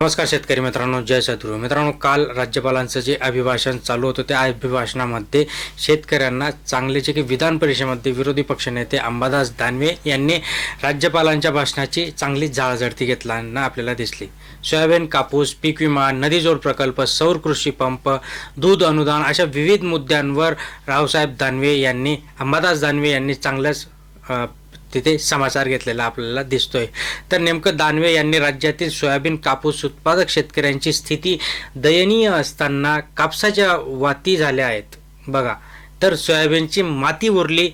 नमस्कार शेतकरी मित्रांनो, जय सद्गुरू मित्रांनो. काल राज्यपालांचं जे अभिभाषण चालू होतं त्या अभिभाषणामध्ये शेतकऱ्यांना चांगले जे की विधान परिषदेमध्ये विरोधी पक्षनेते अंबादास दानवे यांनी राज्यपालांच्या भाषणाची चांगली जाळजळती घेतल्यानं आपल्याला दिसली. सोयाबीन, कापूस, पीक विमा, नदीजोड प्रकल्प, सौर कृषी पंप, दूध अनुदान अशा विविध मुद्द्यांवर रावसाहेब दानवे यांनी अंबादास दानवे यांनी चांगल्याच तिथे समाचार घेतलेला आपल्याला दिसतोय. तर नेमकं दानवे यांनी राज्यातील सोयाबीन, कापूस उत्पादक शेतकऱ्यांची स्थिती दयनीय असताना कापसाच्या वाती झाल्या आहेत बघा. तर सोयाबीनची माती उरली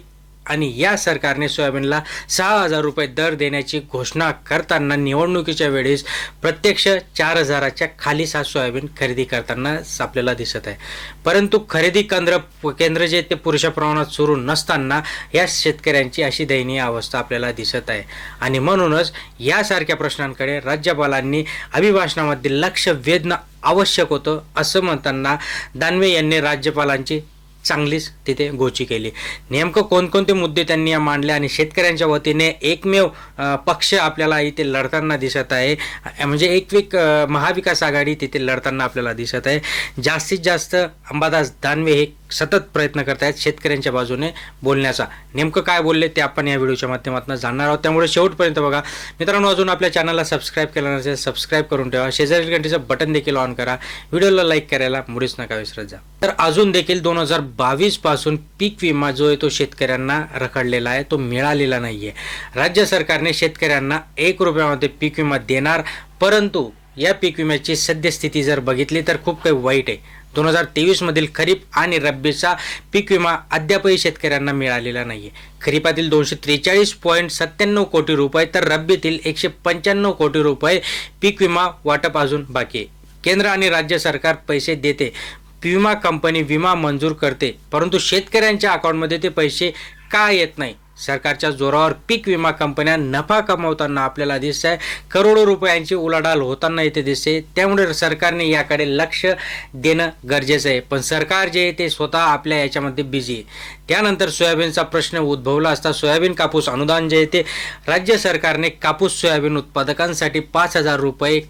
आणि या सरकारने सोयाबीनला 6,000 रुपये दर देण्याची घोषणा करताना निवडणुकीच्या वेळेस प्रत्यक्ष 4,000च्या खाली सोयाबीन खरेदी करताना आपल्याला दिसत आहे. परंतु खरेदी केंद्र जे ते पुरेशा प्रमाणात सुरू नसताना या शेतकऱ्यांची अशी दयनीय अवस्था आपल्याला दिसत आहे. आणि म्हणूनच यासारख्या प्रश्नांकडे राज्यपालांनी अभिभाषणामध्ये लक्ष वेधणं आवश्यक होतं असं म्हणताना दानवे यांनी राज्यपालांची चांगलीच तिथे गोची केली. नेमकं कोणकोणते मुद्दे त्यांनी मांडले आणि शेतकऱ्यांच्या वतीने एकमेव पक्ष आपल्याला इथे लढताना दिसत आहे, म्हणजे एक महाविकास आघाडी तिथे लढताना आपल्याला दिसत आहे. जास्तीत जास्त अंबादास दानवे हे सतत प्रयत्न करत आहेत शेतकऱ्यांच्या बाजूने बोलण्याचा. नेमकं काय बोलले ते आपण या व्हिडिओच्या माध्यमातून जाणणार आहोत, त्यामुळे शेवटपर्यंत बघा. मित्रांनो, अजून आपल्या चॅनलला सबस्क्राईब केलं नसेल सबस्क्राईब करून ठेवा, शेजारील घंटीचं बटन देखील ऑन करा, व्हिडिओला लाईक करायला मुळीच नका विसरत जा. तर अजून देखील 2022 पासून पीक विमा जो आहे तो शेतकऱ्यांना रखडलेला आहे, तो मिळालेला नाहीये. राज्य सरकारने शेतकऱ्यांना 1 रुपयामध्ये पीक विमा देणार, परंतु या पीक विम्याची सद्यस्थिती जर बघितली तर खूप काही वाईट आहे. 2023 मधील खरीप आणि रब्बीचा पीक विमा अद्यापही शेतकऱ्यांना मिळालेला नाहीये. खरीपातील 243.97 कोटी रुपये तर रब्बीतील 195 कोटी रुपये पीक विमा वाटप अजून बाकी आहे. केंद्र आणि राज्य सरकार पैसे देते, विमा कंपनी विमा मंजूर करते, परंतु शेतकऱ्यांच्या अकाउंटमध्ये ते पैसे का येत नाही? सरकारच्या जोरावर पीक विमा कंपन्या नफा कमावताना आपल्याला दिसत आहे, करोडो रुपयांची उलाढाल होताना इथे दिसते. त्यामुळे सरकारने याकडे लक्ष देणं गरजेचं आहे. पण सरकार जे आहे ते स्वतः आपल्या याच्यामध्ये बिझी आहे. त्यानंतर सोयाबीनचा प्रश्न उद्भवला असता सोयाबीन कापूस अनुदान जे आहे ते राज्य सरकारने कापूस सोयाबीन उत्पादकांसाठी 5,000 रुपये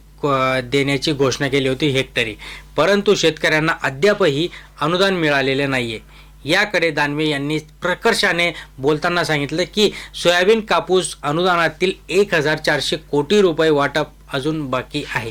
देण्याची घोषणा केली होती हेक्टरी, परंतु शेतकऱ्यांना अद्यापही अनुदान मिळालेले नाहीये. याकडे दानवे यांनी प्रकर्षाने बोलताना सांगितलं की सोयाबीन कापूस अनुदानातील 1,400 कोटी रुपये वाटप अजून बाकी आहे.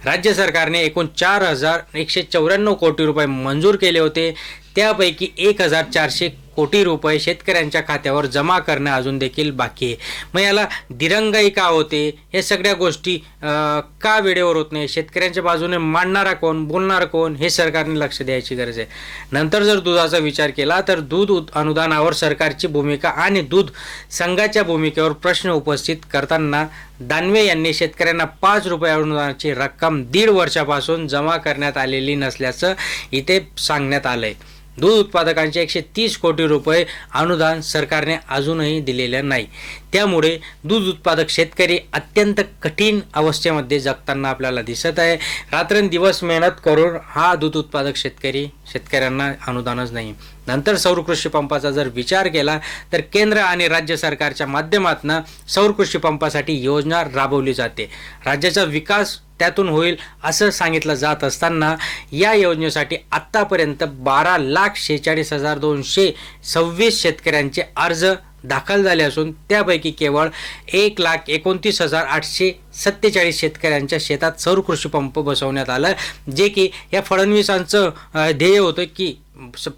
राज्य सरकारने एकूण 4,194 कोटी रुपये मंजूर केले होते, त्यापैकी 1,400 कोटी रुपये शेतकऱ्यांच्या खात्यावर जमा करणं अजून देखील बाकी आहे. मग याला दिरंगाई का होते? हे सगळ्या गोष्टी का वेळेवर होत नाही? शेतकऱ्यांच्या बाजूने मांडणारा कोण, बोलणारा कोण, हे सरकारने लक्ष द्यायची गरज आहे. नंतर जर दुधाचा विचार केला तर दूध अनुदानावर सरकारची भूमिका आणि दूध संघाच्या भूमिकेवर प्रश्न उपस्थित करताना दानवे यांनी शेतकऱ्यांना 5 रुपये अनुदानाची रक्कम 1.5 वर्षापासून जमा करण्यात आलेली नसल्याचं इथे सांगण्यात आलंय. दूध उत्पादकांचे 130 कोटी रुपये अनुदान सरकारने अजूनही दिलेलं नाही. त्यामुळे दूध उत्पादक शेतकरी अत्यंत कठीण अवस्थेमध्ये जगताना आपल्याला दिसत आहे. रात्रंदिवस मेहनत करून हा दूध उत्पादक शेतकऱ्यांना अनुदानच नाही. नंतर सौर कृषी पंपाचा जर विचार केला तर केंद्र आणि राज्य सरकारच्या माध्यमातून सौर कृषी पंपासाठी योजना राबवली जाते. राज्याचा विकास त्यातून होईल असं सांगितलं जात असताना या योजनेसाठी आत्तापर्यंत 12,46,226 शेतकऱ्यांचे अर्ज दाखल झाले असून त्यापैकी केवळ 1,29,847 शेतकऱ्यांच्या शेतात सौर कृषी पंप बसवण्यात आलं, जे की या फडणवीसांचं ध्येय होतं की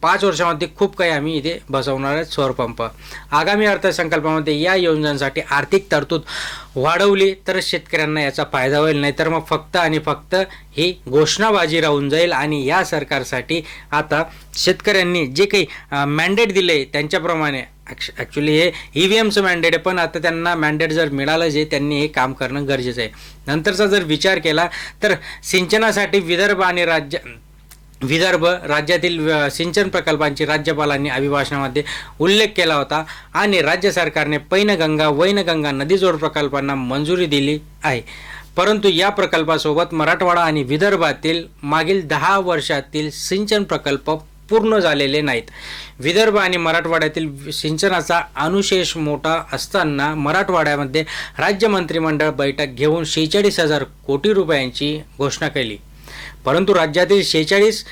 5 वर्षामध्ये खूप काही आम्ही इथे बसवणार आहे सौर पंप. आगामी अर्थसंकल्पामध्ये या योजनांसाठी आर्थिक तरतूद वाढवली तर शेतकऱ्यांना याचा फायदा होईल, नाहीतर मग फक्त आणि फक्त ही घोषणाबाजी राहून जाईल. आणि या सरकारसाठी आता शेतकऱ्यांनी जे काही मॅन्डेट दिले त्यांच्याप्रमाणे ॲक्च्युली हे EVMचं मॅन्डेट आहे, पण आता त्यांना मॅन्डेट जर मिळालं जे त्यांनी हे काम करणं गरजेचं आहे. नंतरचा जर विचार केला तर सिंचनासाठी विदर्भ राज्यातील सिंचन प्रकल्पांची राज्यपालांनी अभिभाषणामध्ये उल्लेख केला होता आणि राज्य सरकारने पैनगंगा वैनगंगा नदीजोड प्रकल्पांना मंजुरी दिली आहे. परंतु या प्रकल्पासोबत मराठवाडा आणि विदर्भातील मागील 10 वर्षातील सिंचन प्रकल्प पूर्ण झालेले नाहीत. विदर्भ आणि मराठवाड्यातील सिंचनाचा अनुशेष मोठा असताना मराठवाड्यामध्ये राज्य मंत्रिमंडळ बैठक घेऊन 46,000 कोटी रुपयांची घोषणा केली. परंतु राज्यातील 46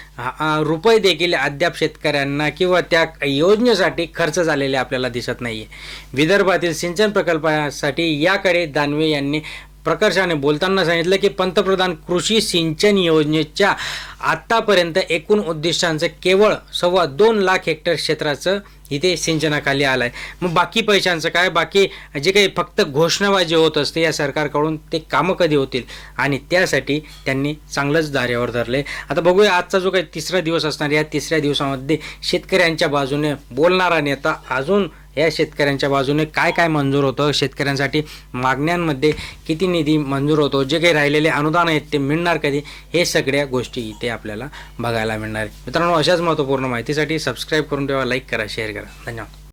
रुपये देखील अद्याप शेतकऱ्यांना किंवा त्या योजनेसाठी खर्च झालेले आपल्याला दिसत नाही आहे. विदर्भातील सिंचन प्रकल्पासाठी याकडे दानवे यांनी प्रकर्षाने बोलताना सांगितलं की पंतप्रधान कृषी सिंचन योजनेच्या आत्तापर्यंत एकूण उद्दिष्टांचं केवळ 2.25 लाख हेक्टर क्षेत्राचं इथे सिंचनाखाली आलं आहे. मग बाकी पैशांचं काय, बाकी जे काही फक्त घोषणाबाजी होत असते या सरकारकडून, ते कामं कधी होतील? आणि त्यासाठी त्यांनी चांगलंच धारेवर धरले. आता बघूया आजचा जो काही तिसरा दिवस असणार, या तिसऱ्या दिवसामध्ये शेतकऱ्यांच्या बाजूने बोलणारा नेता अजून या शेतकऱ्यांच्या बाजूने काय काय मंजूर होतं, शेतकऱ्यांसाठी मागण्यांमध्ये किती निधी मंजूर होतो, जे काही राहिलेले अनुदान आहेत ते मिळणार कधी, हे सगळ्या गोष्टी इथे आपल्याला बघायला मिळणार आहे. मित्रांनो, अशाच महत्त्वपूर्ण माहितीसाठी सबस्क्राईब करून ठेवा, लाईक करा, शेअर करा. धन्यवाद.